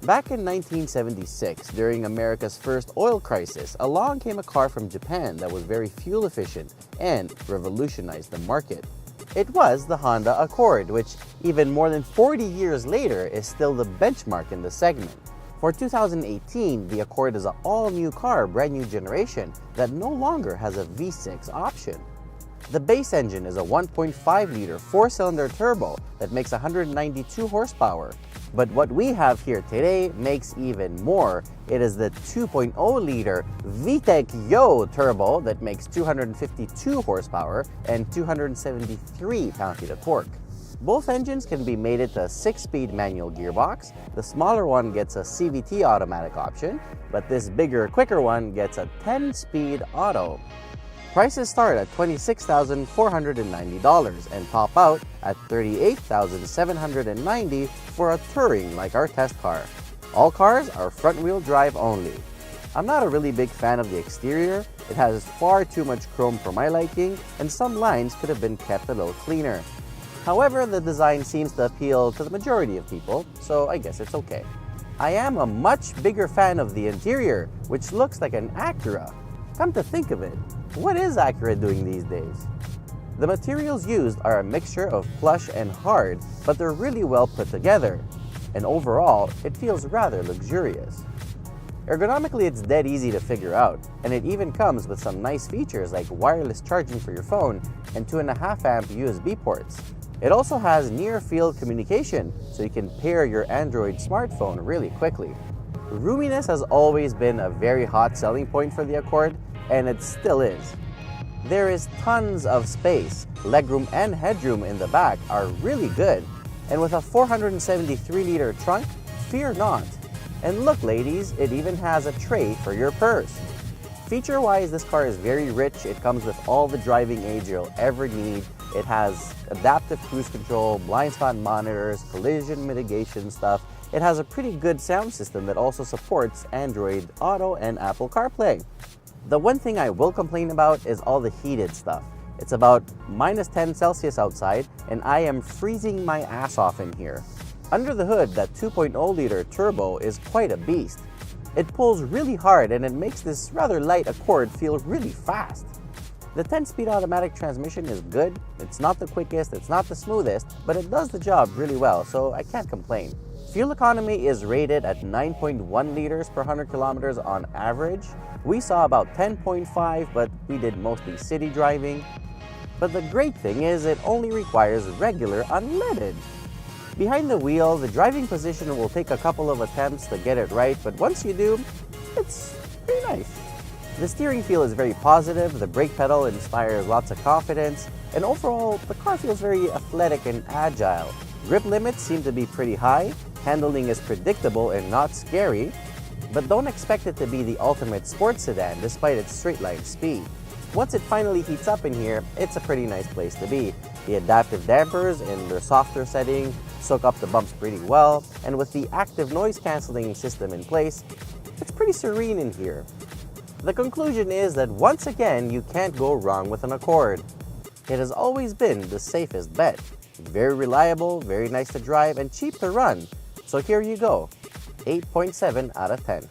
Back in 1976, during America's first oil crisis, along came a car from Japan that was very fuel efficient and revolutionized the market. It was the Honda Accord, which even more than 40 years later is still the benchmark in the segment. For 2018, the Accord is an all-new car, brand new generation, that no longer has a V6 option. The base engine is a 1.5-liter four-cylinder turbo that makes 192 horsepower. But what we have here today makes even more. It is the 2.0-liter v-tec turbo that makes 252 horsepower and 273 pound-feet of torque. Both engines can be mated to a 6-speed manual gearbox. The smaller one gets a CVT automatic option, but this bigger, quicker one gets a 10-speed auto. Prices start at $26,490 and top out at $38,790 for a touring like our test car. All cars are front-wheel drive only. I'm not a really big fan of the exterior. It has far too much chrome for my liking, and some lines could have been kept a little cleaner. However, the design seems to appeal to the majority of people, so I guess it's okay. I am a much bigger fan of the interior, which looks like an Acura. Come to think of it, what is Acura doing these days? The materials used are a mixture of plush and hard, but they're really well put together. And overall, it feels rather luxurious. Ergonomically, it's dead easy to figure out, and it even comes with some nice features like wireless charging for your phone and 2.5 amp USB ports. It also has near-field communication, so you can pair your Android smartphone really quickly. Roominess has always been a very hot selling point for the Accord, and it still is. There is tons of space. Legroom and headroom in the back are really good, and with a 473-liter trunk, fear not. And look ladies, it even has a tray for your purse. Feature-wise, this car is very rich. It comes with all the driving aids you'll ever need. It has adaptive cruise control, blind spot monitors, collision mitigation stuff. It has a pretty good sound system that also supports Android Auto and Apple CarPlay. The one thing I will complain about is all the heated stuff. It's about -10 Celsius outside, and I am freezing my ass off in here. Under the hood, that 2.0-liter turbo is quite a beast. It pulls really hard, and it makes this rather light Accord feel really fast. The 10-speed automatic transmission is good. It's not the quickest, it's not the smoothest, but it does the job really well, so I can't complain. Fuel economy is rated at 9.1 liters per 100 kilometers on average. We saw about 10.5, but we did mostly city driving. But the great thing is it only requires regular unleaded. Behind the wheel, the driving position will take a couple of attempts to get it right, but once you do, it's pretty nice. The steering feel is very positive, the brake pedal inspires lots of confidence, and overall, the car feels very athletic and agile. Grip limits seem to be pretty high, handling is predictable and not scary, but don't expect it to be the ultimate sports sedan despite its straight-line speed. Once it finally heats up in here, it's a pretty nice place to be. The adaptive dampers in their softer setting soak up the bumps pretty well, and with the active noise cancelling system in place, it's pretty serene in here. The conclusion is that once again, you can't go wrong with an Accord. It has always been the safest bet. Very reliable, very nice to drive, and cheap to run. So here you go, 8.7 out of 10.